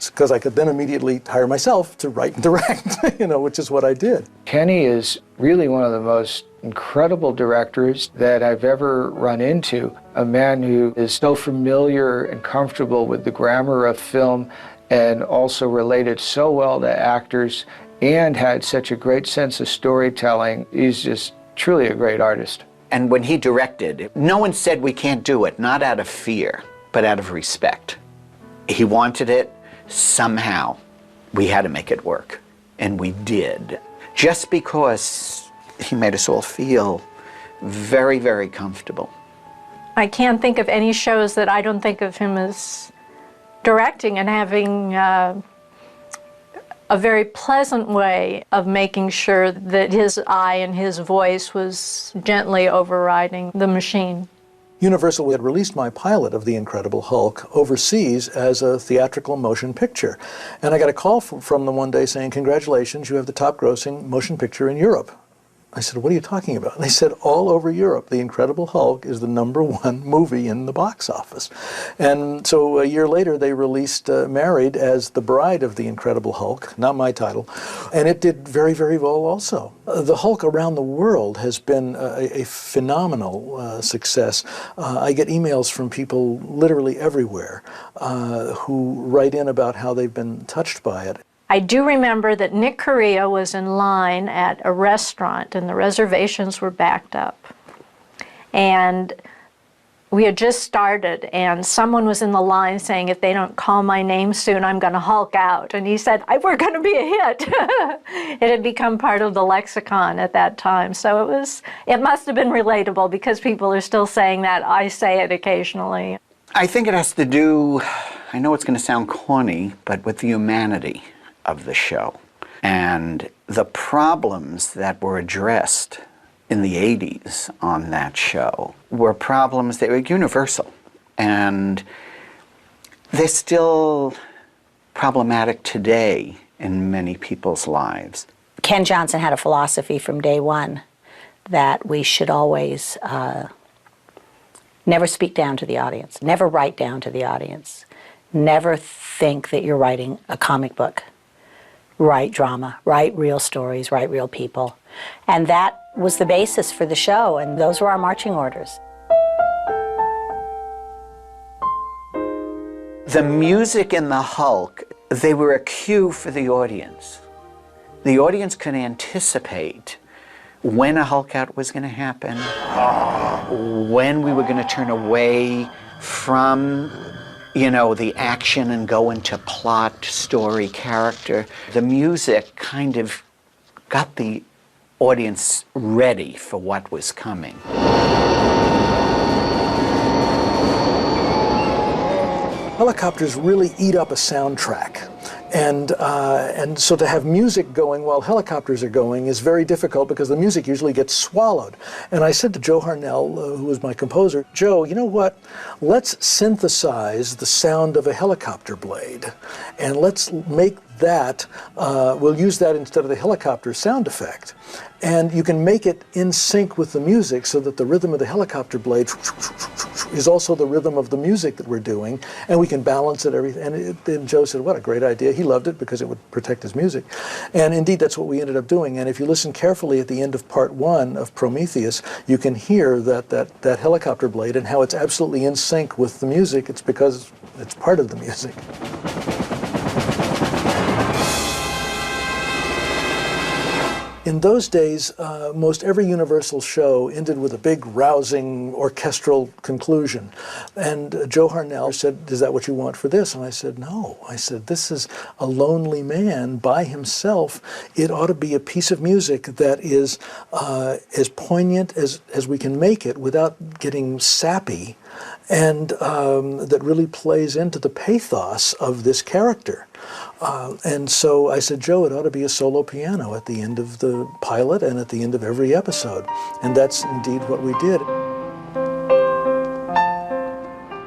Because I could then immediately hire myself to write and direct, which is what I did. Kenny is really one of the most incredible directors that I've ever run into. A man who is so familiar and comfortable with the grammar of film and also related so well to actors and had such a great sense of storytelling. He's just truly a great artist. And when he directed, no one said we can't do it, not out of fear, but out of respect. He wanted it. Somehow, we had to make it work. And we did. Just because he made us all feel very, very comfortable. I can't think of any shows that I don't think of him as directing and having a very pleasant way of making sure that his eye and his voice was gently overriding the machine. Universal had released my pilot of The Incredible Hulk overseas as a theatrical motion picture. And I got a call from them one day saying, "Congratulations, you have the top grossing motion picture in Europe." I said, "What are you talking about?" And they said, "All over Europe, The Incredible Hulk is the #1 movie in the box office." And so a year later, they released Married as the bride of The Incredible Hulk, not my title, and it did very, very well also. The Hulk around the world has been a phenomenal success. I get emails from people literally everywhere who write in about how they've been touched by it. I do remember that Nick Correa was in line at a restaurant and the reservations were backed up. And We had just started, and someone was in the line saying, if they don't call my name soon, I'm going to Hulk out. And he said, we're going to be a hit. It had become part of the lexicon at that time. So it must have been relatable, because people are still saying that. I say it occasionally. I think it has to do, I know it's going to sound corny, but with the humanity of the show. And the problems that were addressed in the 80s on that show were problems that were universal. And they're still problematic today in many people's lives. Ken Johnson had a philosophy from day one that we should always never speak down to the audience, never write down to the audience, never think that you're writing a comic book. Write drama, write real stories, write real people. And that was the basis for the show, and those were our marching orders. The music in the Hulk, they were a cue for the audience. The audience could anticipate when a Hulk out was going to happen, when we were going to turn away from the action and go into plot, story, character. The music kind of got the audience ready for what was coming. Helicopters really eat up a soundtrack. And so to have music going while helicopters are going is very difficult, because the music usually gets swallowed. And I said to Joe Harnell, who was my composer, Joe, you know what? Let's synthesize the sound of a helicopter blade, and let's make that, we'll use that instead of the helicopter sound effect. And you can make it in sync with the music so that the rhythm of the helicopter blade is also the rhythm of the music that we're doing, and we can balance it, everything. And then Joe said, what a great idea. He loved it because it would protect his music. And indeed, that's what we ended up doing. And if you listen carefully at the end of part 1 of Prometheus, you can hear that helicopter blade and how it's absolutely in sync with the music. It's because it's part of the music. In those days, most every Universal show ended with a big, rousing, orchestral conclusion. And Joe Harnell said, is that what you want for this? And I said, no. I said, this is a lonely man by himself. It ought to be a piece of music that is as poignant as we can make it without getting sappy, and that really plays into the pathos of this character. And so I said, Joe, it ought to be a solo piano at the end of the pilot and at the end of every episode. And that's indeed what we did.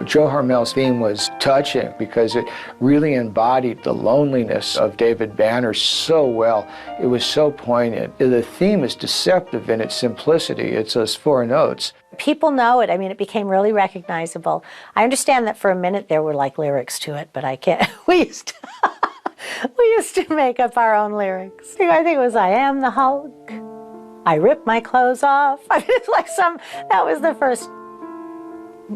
Joe Harnell's theme was touching because it really embodied the loneliness of David Banner so well. It was so poignant. The theme is deceptive in its simplicity. It's those 4 notes. People know it. I mean, it became really recognizable. I understand that for a minute there were like lyrics to it, but I can't. We used to make up our own lyrics. I think it was, I am the Hulk. I rip my clothes off. I mean, it's like that was the first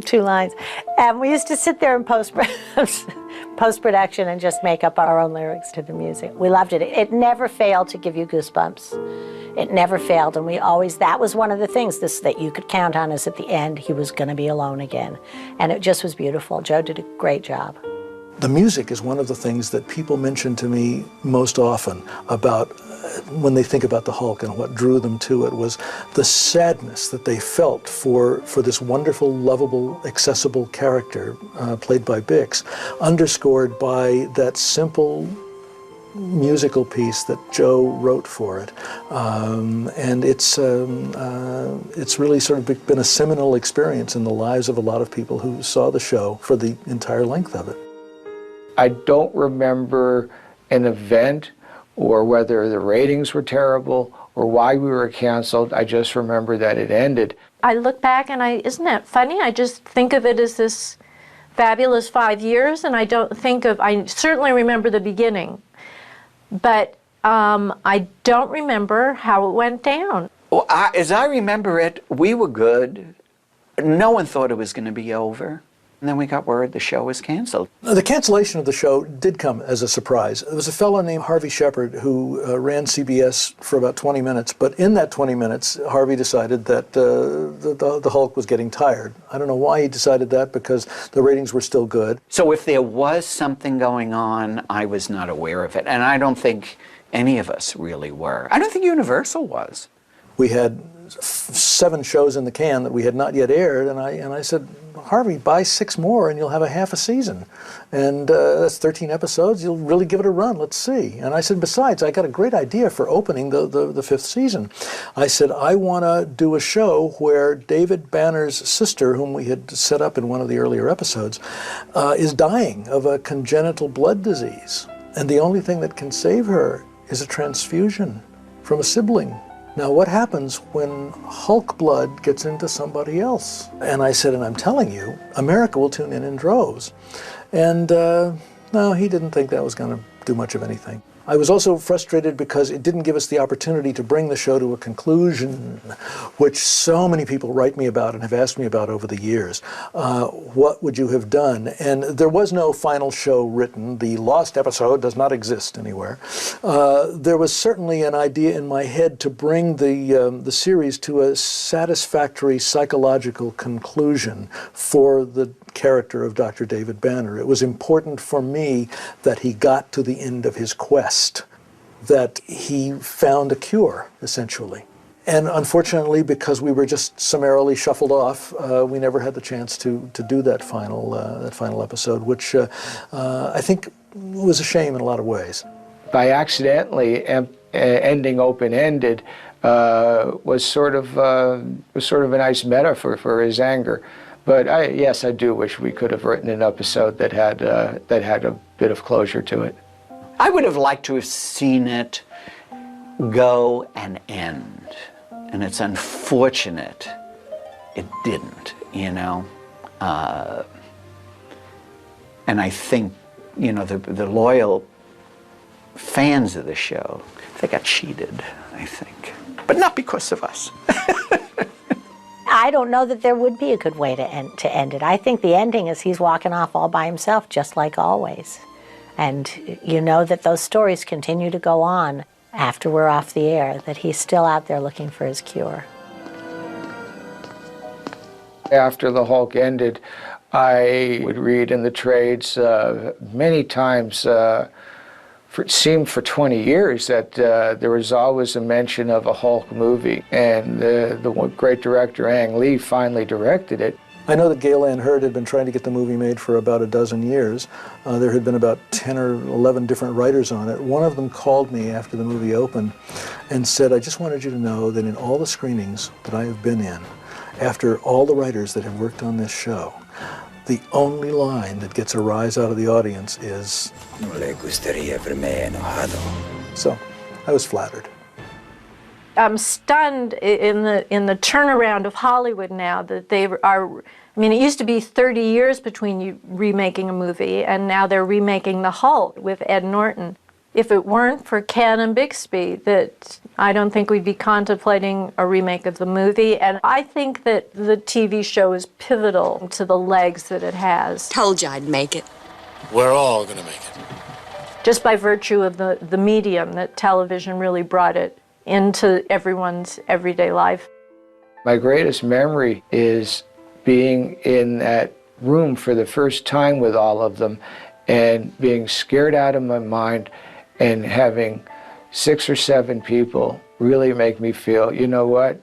2 lines. And we used to sit there in post-production and just make up our own lyrics to the music. We loved it. It never failed to give you goosebumps. It never failed. And that was one of the things that you could count on, is at the end, he was going to be alone again. And it just was beautiful. Joe did a great job. The music is one of the things that people mention to me most often about when they think about the Hulk, and what drew them to it was the sadness that they felt for this wonderful, lovable, accessible character played by Bix, underscored by that simple musical piece that Joe wrote for it. And it's really sort of been a seminal experience in the lives of a lot of people who saw the show for the entire length of it. I don't remember an event or whether the ratings were terrible or why we were canceled. I just remember that it ended. I look back and isn't that funny? I just think of it as this fabulous 5 years, and I certainly remember the beginning, but I don't remember how it went down. Well, as I remember it, we were good. No one thought it was going to be over. And then we got word the show was canceled. The cancellation of the show did come as a surprise. There was a fellow named Harvey Shepard who ran CBS for about 20 minutes, but in that 20 minutes, Harvey decided that the Hulk was getting tired. I don't know why he decided that, because the ratings were still good. So if there was something going on, I was not aware of it. And I don't think any of us really were. I don't think Universal was. We had 7 shows in the can that we had not yet aired, and I said, Harvey, buy 6 more and you'll have a half a season. And that's 13 episodes. You'll really give it a run. Let's see. And I said, besides, I got a great idea for opening the 5th season. I said, I want to do a show where David Banner's sister, whom we had set up in one of the earlier episodes, is dying of a congenital blood disease. And the only thing that can save her is a transfusion from a sibling. Now, what happens when Hulk blood gets into somebody else? And I said, and I'm telling you, America will tune in droves. And no, he didn't think that was going to do much of anything. I was also frustrated because it didn't give us the opportunity to bring the show to a conclusion, which so many people write me about and have asked me about over the years. What would you have done? And there was no final show written. The lost episode does not exist anywhere. There was certainly an idea in my head to bring the series to a satisfactory psychological conclusion for the character of Dr. David Banner. It was important for me that he got to the end of his quest, that he found a cure, essentially. And unfortunately, because we were just summarily shuffled off, we never had the chance to do that final episode, which I think was a shame in a lot of ways. By accidentally ending open-ended was sort of a nice metaphor for his anger. But yes, I do wish we could have written an episode that had a bit of closure to it. I would have liked to have seen it go and end. And it's unfortunate it didn't, you know. And I think, you know, the loyal fans of the show, they got cheated, I think. But not because of us. I don't know that there would be a good way to end it. I think the ending is he's walking off all by himself, just like always. And you know that those stories continue to go on after we're off the air, that he's still out there looking for his cure. After the Hulk ended, I would read in the trades many times, it seemed for 20 years, that there was always a mention of a Hulk movie. And the great director Ang Lee finally directed it. I know that Gale Ann Hurd had been trying to get the movie made for about a dozen years. There had been about 10 or 11 different writers on it. One of them called me after the movie opened and said, I just wanted you to know that in all the screenings that I have been in, after all the writers that have worked on this show, the only line that gets a rise out of the audience is, "No le gustaría verme enojado." So I was flattered. I'm stunned in the turnaround of Hollywood now that they are. I mean, it used to be 30 years between you remaking a movie, and now they're remaking The Hulk with Ed Norton. If it weren't for Ken and Bixby, that I don't think we'd be contemplating a remake of the movie. And I think that the TV show is pivotal to the legs that it has. Told you I'd make it. We're all gonna make it. Just by virtue of the medium that television really brought it into everyone's everyday life. My greatest memory is being in that room for the first time with all of them and being scared out of my mind and having 6 or 7 people really make me feel, you know what,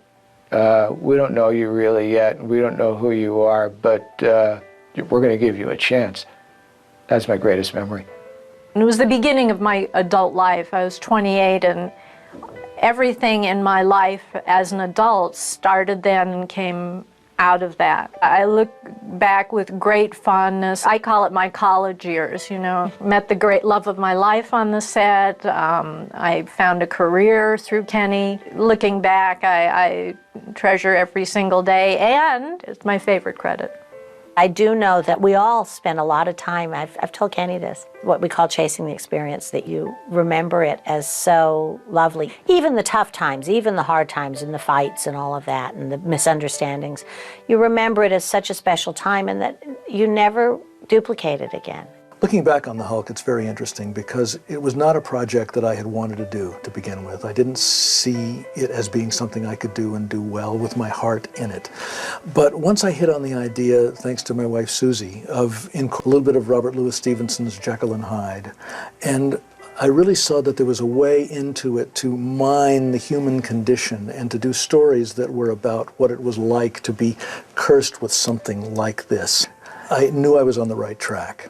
we don't know you really yet, and we don't know who you are, but we're going to give you a chance. That's my greatest memory. And it was the beginning of my adult life. I was 28, and everything in my life as an adult started then and came out of that. I look back with great fondness. I call it my college years, you know. Met the great love of my life on the set. I found a career through Kenny. Looking back, I treasure every single day, and it's my favorite credit. I do know that we all spend a lot of time, I've told Kenny this, what we call chasing the experience, that you remember it as so lovely. Even the tough times, even the hard times and the fights and all of that and the misunderstandings, you remember it as such a special time, and that you never duplicate it again. Looking back on the Hulk, it's very interesting because it was not a project that I had wanted to do to begin with. I didn't see it as being something I could do and do well with my heart in it. But once I hit on the idea, thanks to my wife Susie, of a little bit of Robert Louis Stevenson's Jekyll and Hyde, and I really saw that there was a way into it to mine the human condition and to do stories that were about what it was like to be cursed with something like this. I knew I was on the right track.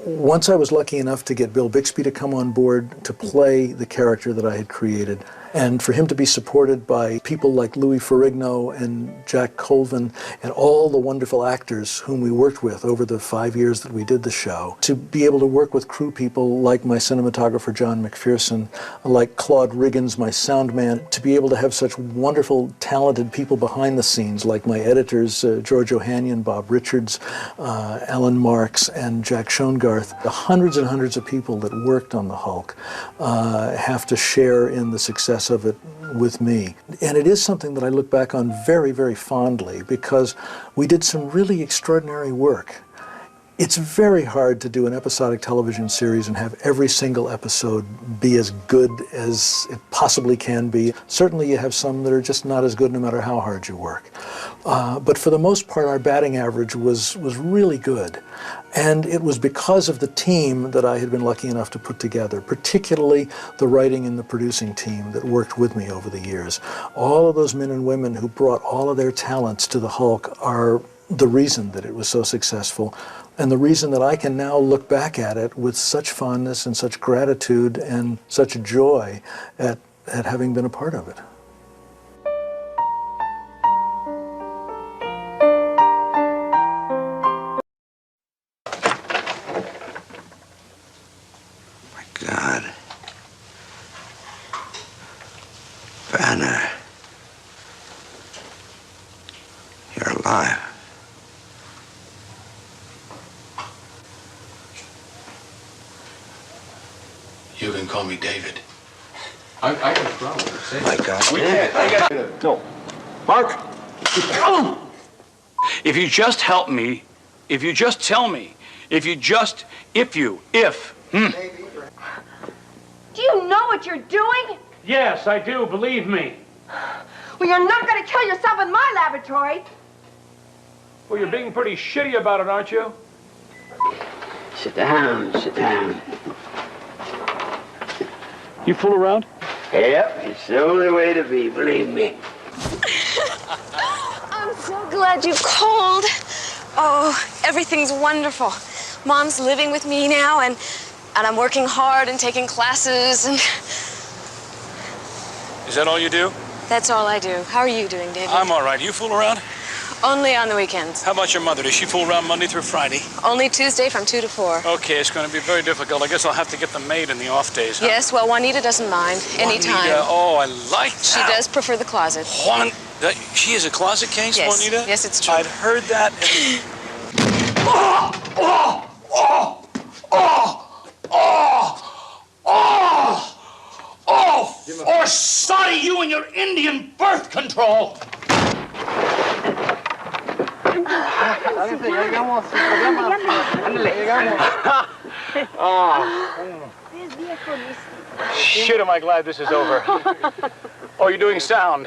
Once I was lucky enough to get Bill Bixby to come on board to play the character that I had created, and for him to be supported by people like Louis Ferrigno and Jack Colvin and all the wonderful actors whom we worked with over the 5 years that we did the show, to be able to work with crew people like my cinematographer John McPherson, like Claude Riggins, my sound man, to be able to have such wonderful, talented people behind the scenes like my editors, George Ohanian, Bob Richards, Alan Marks, and Jack Schoengarth. The hundreds and hundreds of people that worked on the Hulk have to share in the success of it with me. And it is something that I look back on very, very fondly because we did some really extraordinary work. It's very hard to do an episodic television series and have every single episode be as good as it possibly can be. Certainly you have some that are just not as good no matter how hard you work. But for the most part, our batting average was really good. And it was because of the team that I had been lucky enough to put together, particularly the writing and the producing team that worked with me over the years. All of those men and women who brought all of their talents to the Hulk are the reason that it was so successful, and the reason that I can now look back at it with such fondness and such gratitude and such joy at having been a part of it. My God. Banner. You're alive. You can call me David. I got a problem with it. My God. We can't. No. Mark! If you just help me, if you just tell me, if... Do you know what you're doing? Yes, I do, believe me. Well, you're not going to kill yourself in my laboratory. Well, you're being pretty shitty about it, aren't you? Sit down, sit down. You fool around? Yep, it's the only way to be, believe me. I'm so glad you called. Oh, everything's wonderful. Mom's living with me now, and I'm working hard and taking classes, and... Is that all you do? That's all I do. How are you doing, David? I'm all right. You fool around? Only on the weekends. How about your mother? Does she fool around Monday through Friday? Only Tuesday from 2 to 4. Okay, it's going to be very difficult. I guess I'll have to get the maid in the off days, huh? Yes, well, Juanita doesn't mind. Anytime. Juanita, oh, I like that. She does prefer the closet. She is a closet case, yes. Juanita? Yes, it's true. I'd heard that. Or sorry, you and your Indian birth control. Shit, am I glad this is over. Oh, you're doing sound.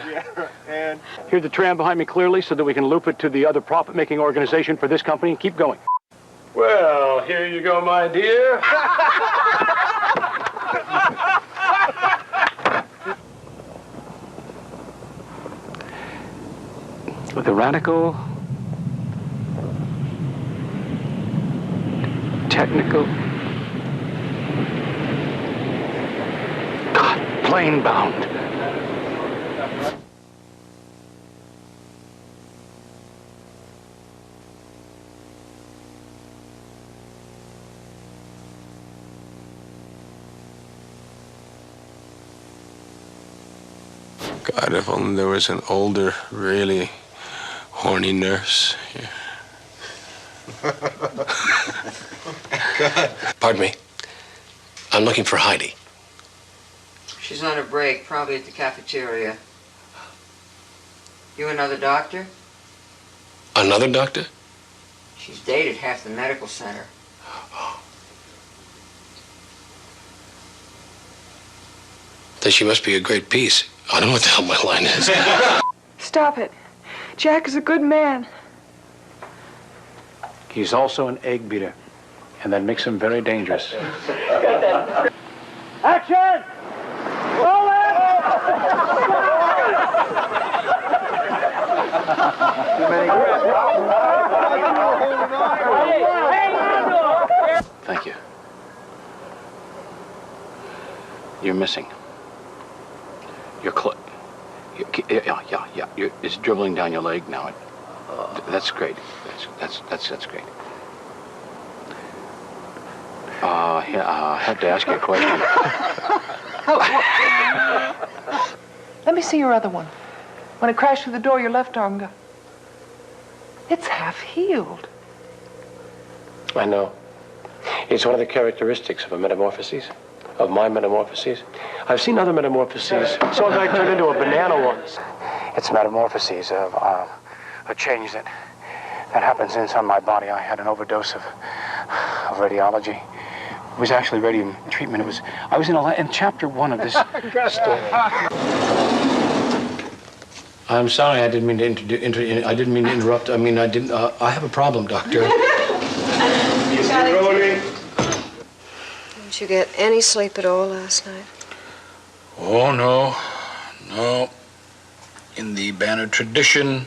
And Hear the tram behind me clearly so that we can loop it to the other profit-making organization for this company. Keep going. Well, here you go, my dear. With a radical, technical, God, plane bound. God, if only there was an older, really horny nurse here. Pardon me. I'm looking for Heidi. She's on a break, probably at the cafeteria. You another doctor? Another doctor? She's dated half the medical center. Then she must be a great piece. I don't know what the hell my line is. Stop it. Jack is a good man. He's also an egg beater, and that makes him very dangerous. Action! Roll Thank you. You're missing. It's dribbling down your leg now. That's great. That's great. I have to ask you a question. Let me see your other one. When it crashed through the door, your left arm got... It's half healed. I know. It's one of the characteristics of a metamorphosis, of my metamorphoses. I've seen other metamorphoses. Saw a guy turn into a banana once. It's metamorphoses of a change that happens inside my body. I had an overdose of radiology. It was actually radium treatment. I was in chapter 1 of this story. I'm sorry, I didn't mean to I didn't mean to interrupt. I mean, I didn't. I have a problem, doctor. Didn't you get any sleep at all last night? Oh, no. In the Banner tradition,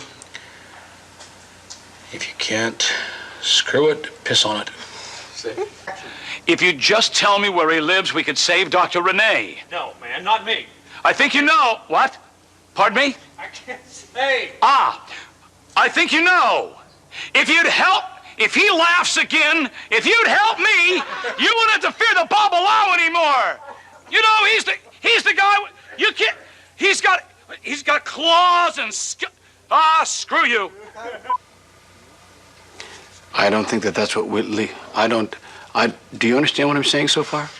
if you can't screw it, piss on it. If you'd just tell me where he lives, we could save Dr. Renee. No, man, not me. I think you know. What? Pardon me? I can't say. I think you know. If you'd help, if he laughs again, if you'd help me, you wouldn't have to fear the Babalao anymore. You know, he's the guy, you can't, he's got claws and screw you. I don't think that's what Whitley, do you understand what I'm saying so far?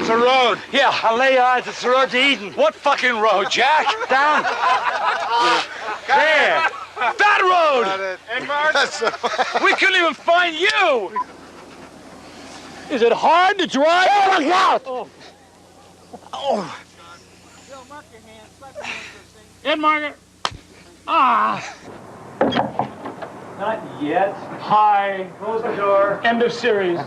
It's a road. Yeah, I'll lay your eyes. It's the road to Eden. What fucking road, Jack? Down. There. That road! Hey, Mark. We couldn't even find you! Is it hard to drive? Oh, look out! Oh. Ed Margaret. Not yet. Hi. Close the door. End of series.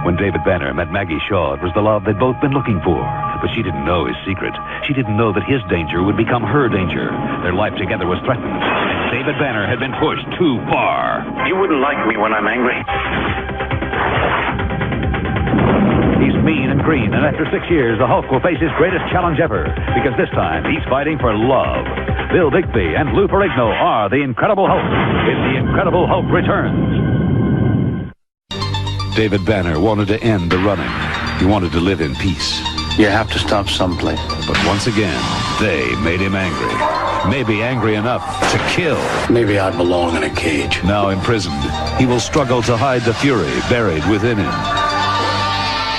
When David Banner met Maggie Shaw, it was the love they'd both been looking for. But she didn't know his secret. She didn't know that his danger would become her danger. Their life together was threatened. And David Banner had been pushed too far. You wouldn't like me when I'm angry. He's mean and green, and after 6 years, the Hulk will face his greatest challenge ever. Because this time, he's fighting for love. Bill Bixby and Lou Ferrigno are the Incredible Hulk in The Incredible Hulk Returns. David Banner wanted to end the running. He wanted to live in peace. You have to stop someplace. But once again, they made him angry. Maybe angry enough to kill. Maybe I belong in a cage. Now imprisoned, he will struggle to hide the fury buried within him.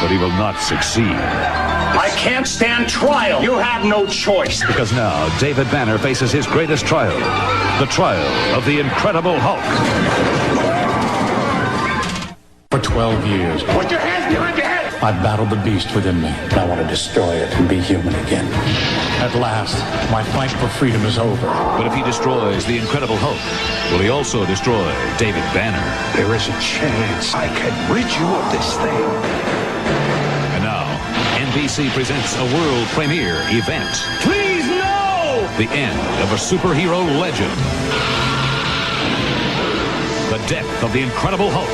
But he will not succeed. I can't stand trial. You have no choice. Because now, David Banner faces his greatest trial. The trial of the Incredible Hulk. For 12 years, Put your hands behind your head. I battled the beast within me. I want to destroy it and be human again. At last, my fight for freedom is over. But if he destroys the Incredible Hulk, will he also destroy David Banner? There is a chance I can rid you of this thing. And now, NBC presents a world premiere event. Please, no! The end of a superhero legend. The death of the Incredible Hulk.